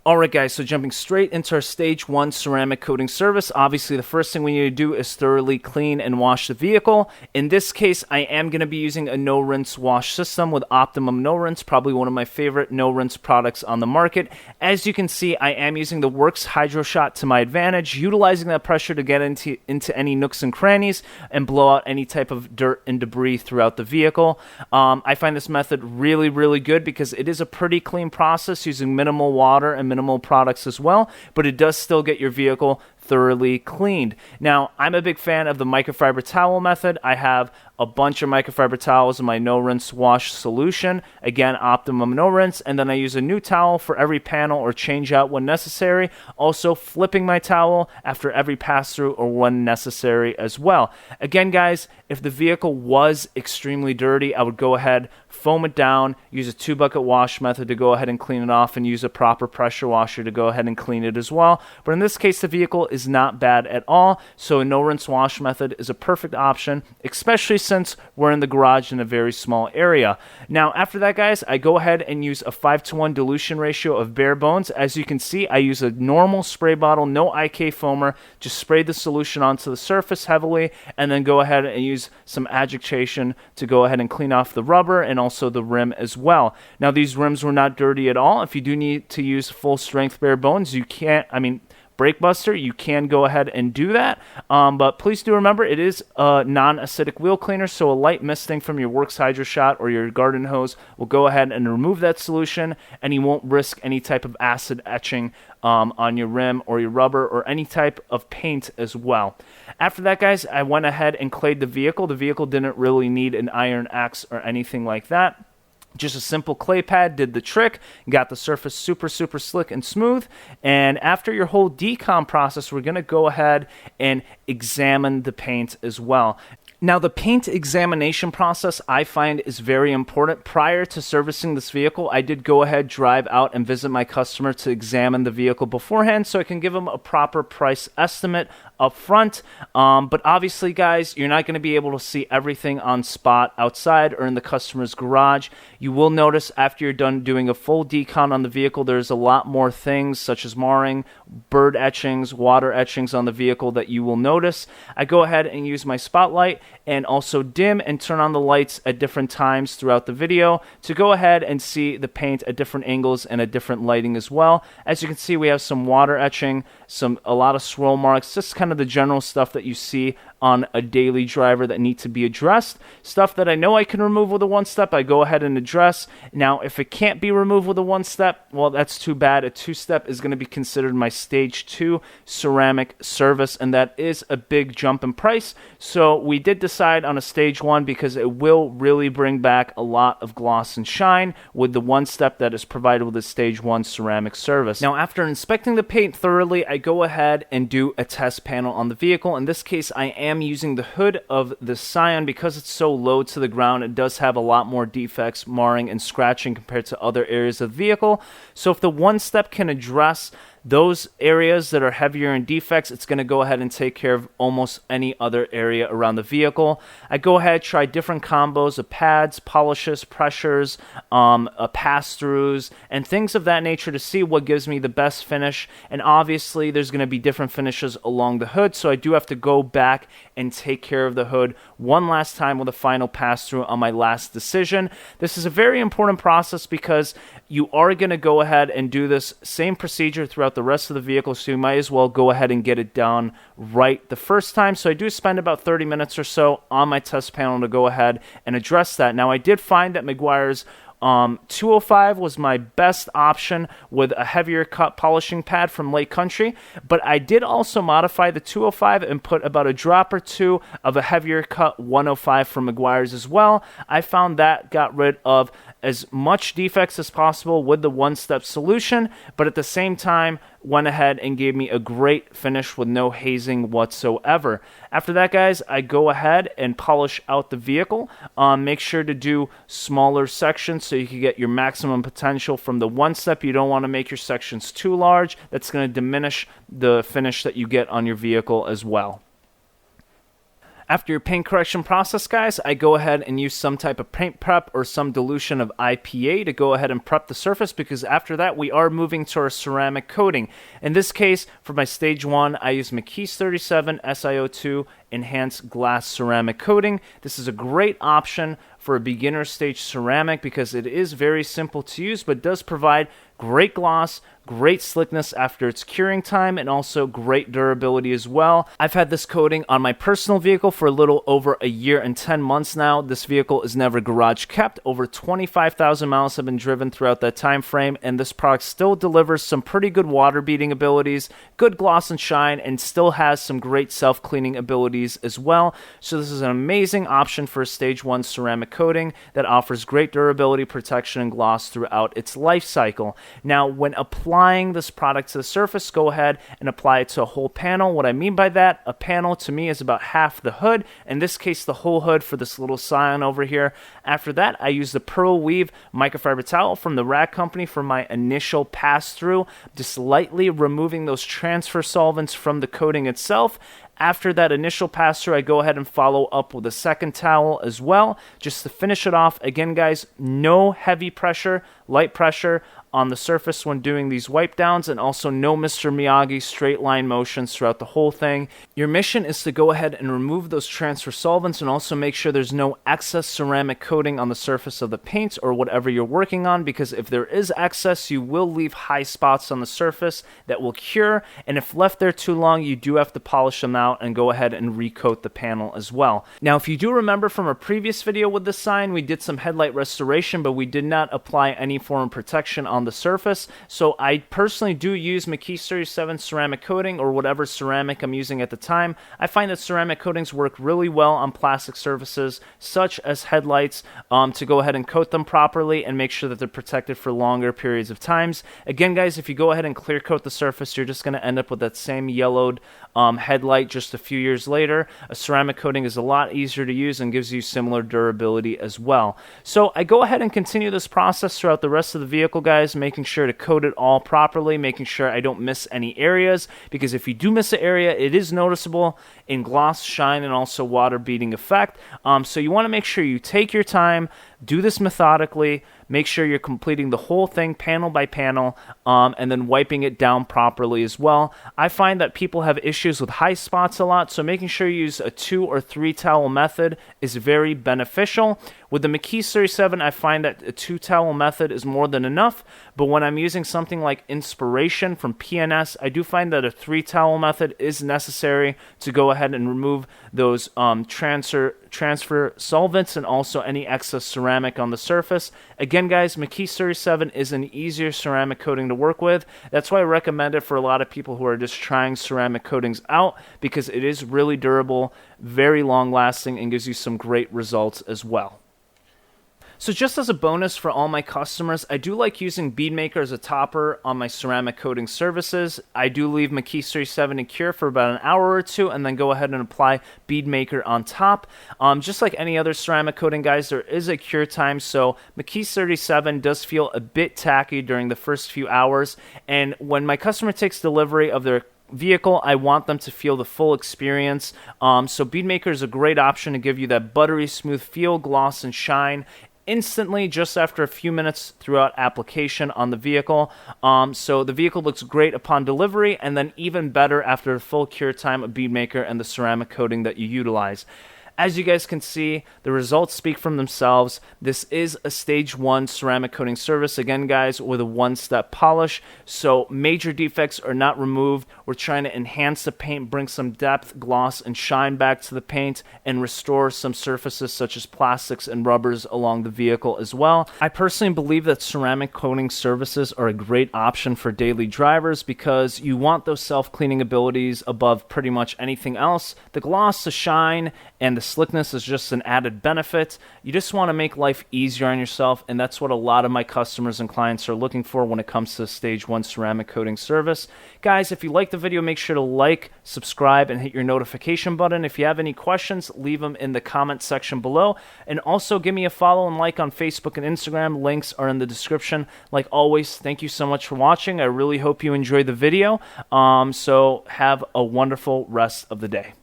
Alright guys, so jumping straight into our stage 1 ceramic coating service. Obviously the first thing we need to do is thoroughly clean and wash the vehicle. In this case, I am going to be using a no rinse wash system with Optimum No Rinse, probably one of my favorite no rinse products on the market. As you can see, I am using the Works Hydro Shot to my advantage, utilizing that pressure to get into any nooks and crannies and blow out any type of dirt and debris throughout the vehicle. I find this method really good because it is a pretty clean process using minimal water and minimal products as well, but it does still get your vehicle thoroughly cleaned. Now, I'm a big fan of the microfiber towel method. I have a bunch of microfiber towels in my no rinse wash solution. Again, Optimum No Rinse, and then I use a new towel for every panel or change out when necessary. Also, flipping my towel after every pass through or when necessary as well. Again, guys, if the vehicle was extremely dirty, I would go ahead, foam it down, use a 2-bucket wash method to go ahead and clean it off, and use a proper pressure washer to go ahead and clean it as well. But in this case, the vehicle is not bad at all, so a no rinse wash method is a perfect option, especially since we're in the garage in a very small area. Now, after that, guys, I go ahead and use a 5-to-1 dilution ratio of bare bones. As you can see, I use a normal spray bottle, no IK foamer, just spray the solution onto the surface heavily, and then go ahead and use some adjudication to go ahead and clean off the rubber and also the rim as well. Now, these rims were not dirty at all. If you do need to use full strength bare bones, you can't, Brake Buster, you can go ahead and do that, but please do remember it is a non-acidic wheel cleaner, so a light misting from your Works Hydro Shot or your garden hose will go ahead and remove that solution, and you won't risk any type of acid etching on your rim or your rubber or any type of paint as well. After that, guys, I went ahead and clayed the vehicle. The vehicle didn't really need an iron axe or anything like that. Just a simple clay pad did the trick, got the surface super slick and smooth. And after your whole decon process, we're going to go ahead and examine the paint as well. Now, the paint examination process I find is very important. Prior to servicing this vehicle, I did go ahead, drive out, and visit my customer to examine the vehicle beforehand so I can give them a proper price estimate up front. But obviously, guys, you're not going to be able to see everything on spot outside or in the customer's garage. You will notice after you're done doing a full decon on the vehicle, there's a lot more things such as marring, bird etchings, water etchings on the vehicle that you will notice. I go ahead and use my spotlight and also dim and turn on the lights at different times throughout the video to go ahead and see the paint at different angles and at different lighting as well. As you can see, we have some water etching, a lot of swirl marks, just kind of the general stuff that you see on a daily driver that need to be addressed. Stuff that I know I can remove with a one-step, I go ahead and address. Now, if it can't be removed with a one-step, well, that's too bad. A two-step is going to be considered my stage 2 ceramic service, and that is a big jump in price. So we did decide on a stage 1 because it will really bring back a lot of gloss and shine with the one-step that is provided with a stage 1 ceramic service. Now, after inspecting the paint thoroughly, I go ahead and do a test panel on the vehicle. In this case, I am using the hood of the Scion. Because it's so low to the ground, it does have a lot more defects, marring, and scratching compared to other areas of the vehicle. So if the one step can address those areas that are heavier in defects, it's going to go ahead and take care of almost any other area around the vehicle. I go ahead, try different combos of pads, polishes, pressures, pass-throughs, and things of that nature to see what gives me the best finish. And obviously, there's going to be different finishes along the hood, so I do have to go back and take care of the hood one last time with a final pass-through on my last decision. This is a very important process because you are going to go ahead and do this same procedure throughout the rest of the vehicle, so you might as well go ahead and get it done right the first time. So I do spend about 30 minutes or so on my test panel to go ahead and address that. Now, I did find that Meguiar's 205 was my best option with a heavier cut polishing pad from Lake Country, but I did also modify the 205 and put about a drop or two of a heavier cut 105 from Meguiar's as well. I found that got rid of as much defects as possible with the one-step solution, but at the same time went ahead and gave me a great finish with no hazing whatsoever. After that, guys, I go ahead and polish out the vehicle. Make sure to do smaller sections so you can get your maximum potential from the one step. You don't want to make your sections too large. That's going to diminish the finish that you get on your vehicle as well. After your paint correction process, guys, I go ahead and use some type of paint prep or some dilution of IPA to go ahead and prep the surface, because after that we are moving to our ceramic coating. In this case, for my stage 1, I use McKee's 37 SiO2 enhanced glass ceramic coating. This is a great option for a beginner stage ceramic because it is very simple to use, but does provide great gloss, great slickness after its curing time, and also great durability as well. I've had this coating on my personal vehicle for a little over a year and 10 months now. This vehicle is never garage kept. Over 25,000 miles have been driven throughout that time frame, and this product still delivers some pretty good water beating abilities, good gloss and shine, and still has some great self-cleaning abilities as well. So this is an amazing option for a stage 1 ceramic coating that offers great durability, protection, and gloss throughout its life cycle. Now, when applying this product to the surface, go ahead and apply it to a whole panel. What I mean by that, a panel to me is about half the hood. In this case, the whole hood for this little Scion over here. After that, I use the Pearl Weave microfiber towel from the Rag Company for my initial pass-through, just lightly removing those transfer solvents from the coating itself. After that initial pass-through, I go ahead and follow up with a second towel as well, just to finish it off. Again, guys, no heavy pressure, light pressure on the surface when doing these wipe downs, and also no Mr. Miyagi straight line motions throughout the whole thing. Your mission is to go ahead and remove those transfer solvents and also make sure there's no excess ceramic coating on the surface of the paint or whatever you're working on, because if there is excess, you will leave high spots on the surface that will cure, and if left there too long, you do have to polish them out and go ahead and recoat the panel as well. Now, if you do remember from a previous video with the sign, we did some headlight restoration, but we did not apply any form of protection on the surface. So I personally do use McKee's 37 ceramic coating or whatever ceramic I'm using at the time. I find that ceramic coatings work really well on plastic surfaces such as headlights, to go ahead and coat them properly and make sure that they're protected for longer periods of times. Again, guys, if you go ahead and clear coat the surface, you're just going to end up with that same yellowed headlight just a few years later. A ceramic coating is a lot easier to use and gives you similar durability as well. So I go ahead and continue this process throughout the rest of the vehicle, guys, making sure to coat it all properly, making sure I don't miss any areas, because if you do miss an area, it is noticeable in gloss, shine, and also water beading effect. So you want to make sure you take your time, do this methodically, make sure you're completing the whole thing panel by panel, and then wiping it down properly as well. I find that people have issues with high spots a lot, so making sure you use a 2 or 3 towel method is very beneficial. With the McKee's 37, I find that a 2 towel method is more than enough, but when I'm using something like Inspiration from PNS, I do find that a 3 towel method is necessary to go ahead and remove those transfer solvents and also any excess ceramic on the surface. Again, guys, McKee's 37 is an easier ceramic coating to work with. That's why I recommend it for a lot of people who are just trying ceramic coatings out, because it is really durable, very long lasting, and gives you some great results as well. So just as a bonus for all my customers, I do like using Bead Maker as a topper on my ceramic coating services. I do leave McKee's 37 to cure for about an hour or two and then go ahead and apply Bead Maker on top. Just like any other ceramic coating, guys, there is a cure time, so McKee's 37 does feel a bit tacky during the first few hours, and when my customer takes delivery of their vehicle, I want them to feel the full experience. So Bead Maker is a great option to give you that buttery smooth feel, gloss, and shine instantly just after a few minutes throughout application on the vehicle. So the vehicle looks great upon delivery, and then even better after the full cure time of Bead Maker and the ceramic coating that you utilize. As you guys can see, the results speak for themselves. This is a stage 1 ceramic coating service, again, guys, with a 1-step polish, so major defects are not removed. We're trying to enhance the paint, bring some depth, gloss, and shine back to the paint, and restore some surfaces such as plastics and rubbers along the vehicle as well. I personally believe that ceramic coating services are a great option for daily drivers because you want those self-cleaning abilities above pretty much anything else. The gloss, the shine, and the slickness is just an added benefit. You just want to make life easier on yourself, and that's what a lot of my customers and clients are looking for when it comes to stage 1 ceramic coating service. Guys, if you like the video, make sure to like, subscribe, and hit your notification button. If you have any questions, leave them in the comment section below, and also give me a follow and like on Facebook and Instagram. Links are in the description. Like always, thank you so much for watching. I really hope you enjoyed the video. So have a wonderful rest of the day.